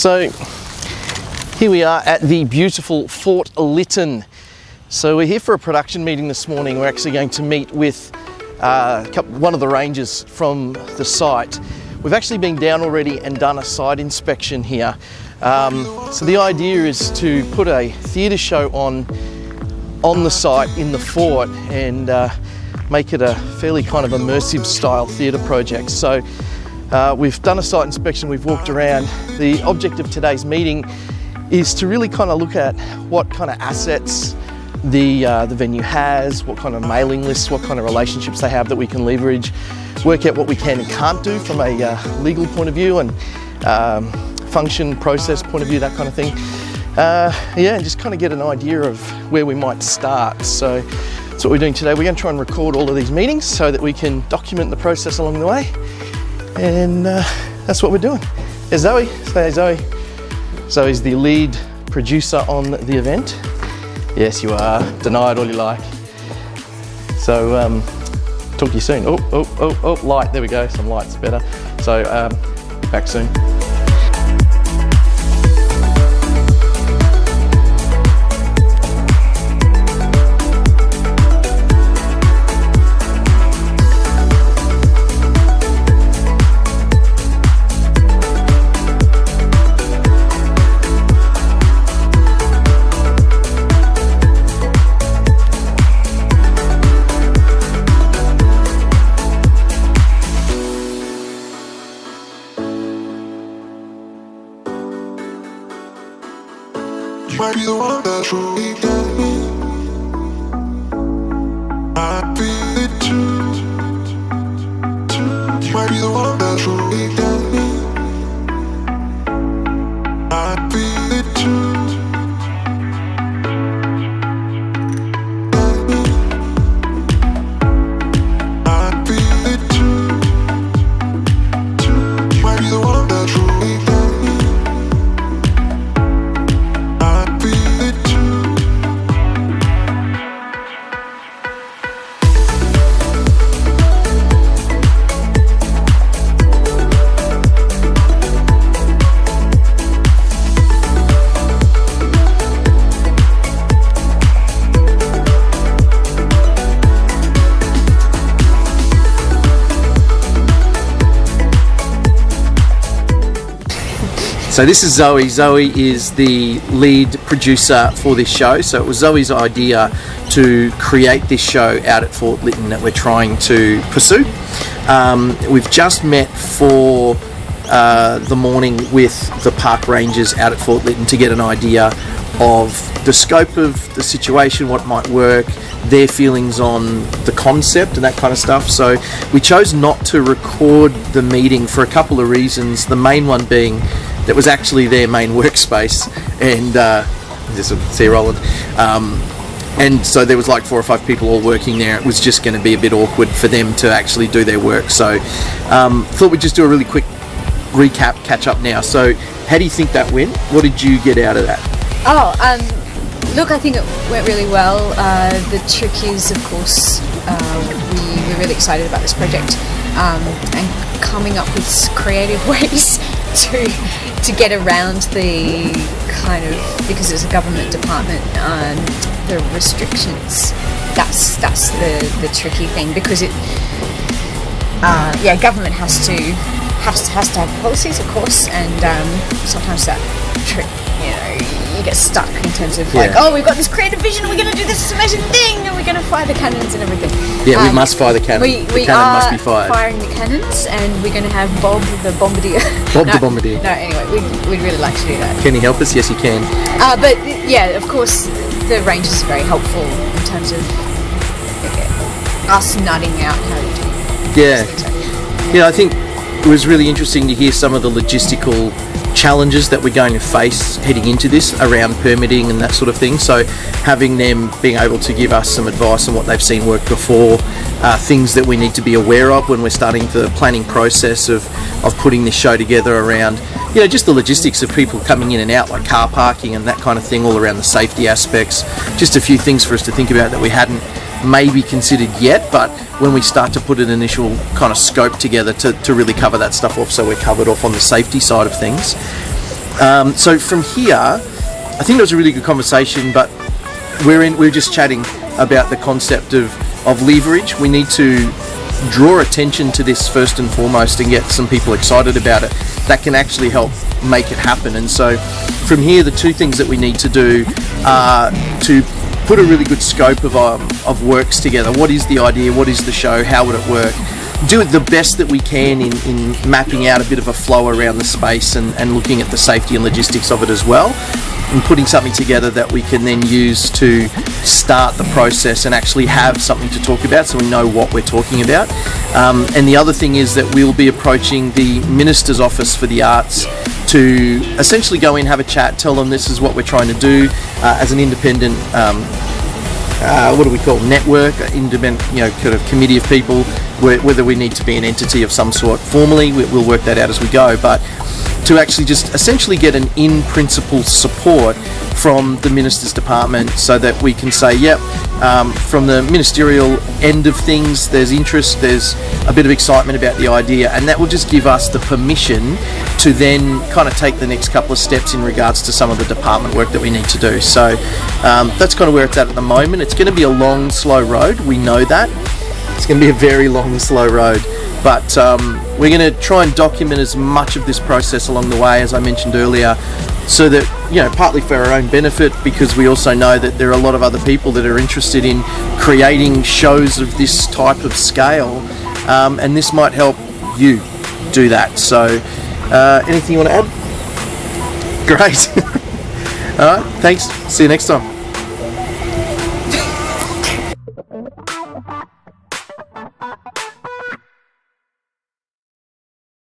So here we are at the beautiful Fort Lytton. So we're here for a production meeting this morning. We're actually going to meet with one of the rangers from the site. We've actually been down already and done a site inspection here. So the idea is to put a theatre show on the site in the fort and make it a fairly kind of immersive style theatre project. So we've done a site inspection, we've walked around. The object of today's meeting is to really kind of look at what kind of assets the venue has, what kind of mailing lists, what kind of relationships they have that we can leverage, work out what we can and can't do from a legal point of view and function, process point of view, that kind of thing. Yeah, and just kind of get an idea of where we might start. So that's what we're doing today. We're going to try and record all of these meetings so that we can document the process along the way. And that's what we're doing. There's Zoe. Say hey, Zoe. Zoe's the lead producer on the event. Yes, you are. Deny it all you like. So, talk to you soon. Oh, light. There we go. Some light's better. So, back soon. You might be the one that truly got me. I feel it too. You might be the one that truly got me. I feel it too. I feel it too. You might be the one that truly got me. So this is Zoe. Zoe is the lead producer for this show. So it was Zoe's idea to create this show out at Fort Lytton that we're trying to pursue. We've just met for the morning with the park rangers out at Fort Lytton to get an idea of the scope of the situation, what might work, their feelings on the concept and that kind of stuff. So we chose not to record the meeting for a couple of reasons. The main one being that was actually their main workspace, and just see Roland. And so there was like 4 or 5 people all working there. It was just going to be a bit awkward for them to actually do their work. So thought we'd just do a really quick recap, catch up now. So how do you think that went? What did you get out of that? Look, I think it went really well. The trick is, of course, we're really excited about this project and coming up with creative ways to get around the kind of, because it's a government department, the restrictions. That's the tricky thing, because government has to have policies, of course, and sometimes that trick, you get stuck in terms of like, oh, we've got this creative vision, we're going to do this amazing thing, and we're going to fire the cannons and everything. Yeah, we must fire the cannon. The cannon must be fired. Firing the cannons, and we're going to have Bob the Bombardier. The Bombardier. No, anyway, we'd really like to do that. Can he help us? Yes, he can. But yeah, of course, the rangers are very helpful in terms of us nutting out how to do things. Yeah, I think it was really interesting to hear some of the logistical challenges that we're going to face heading into this around permitting and that sort of thing. So having them being able to give us some advice on what they've seen work before, things that we need to be aware of when we're starting the planning process of putting this show together around, just the logistics of people coming in and out, like car parking and that kind of thing, all around the safety aspects. Just a few things for us to think about that we hadn't maybe considered yet, but when we start to put an initial kind of scope together to really cover that stuff off, so we're covered off on the safety side of things. So from here, I think it was a really good conversation, but we're just chatting about the concept of leverage. We need to draw attention to this first and foremost and get some people excited about it that can actually help make it happen. And so from here, the two things that we need to do are to put a really good scope of works together. What is the idea? What is the show? How would it work? Do it the best that we can in mapping out a bit of a flow around the space and looking at the safety and logistics of it as well, and putting something together that we can then use to start the process and actually have something to talk about so we know what we're talking about. And the other thing is that we'll be approaching the Minister's Office for the Arts to essentially go in, have a chat, tell them this is what we're trying to do as an independent what do we call network, independent, kind of committee of people, whether we need to be an entity of some sort formally, we'll work that out as we go, but to actually just essentially get an in-principle support from the Minister's Department so that we can say, yep, from the ministerial end of things, there's interest, there's a bit of excitement about the idea, and that will just give us the permission to then kind of take the next couple of steps in regards to some of the department work that we need to do. So that's kind of where it's at the moment. It's going to be a long, slow road. We know that. It's going to be a very long, slow road. But we're going to try and document as much of this process along the way, as I mentioned earlier, so that, partly for our own benefit, because we also know that there are a lot of other people that are interested in creating shows of this type of scale, and this might help you do that. So anything you want to add? Great. All right, thanks. See you next time.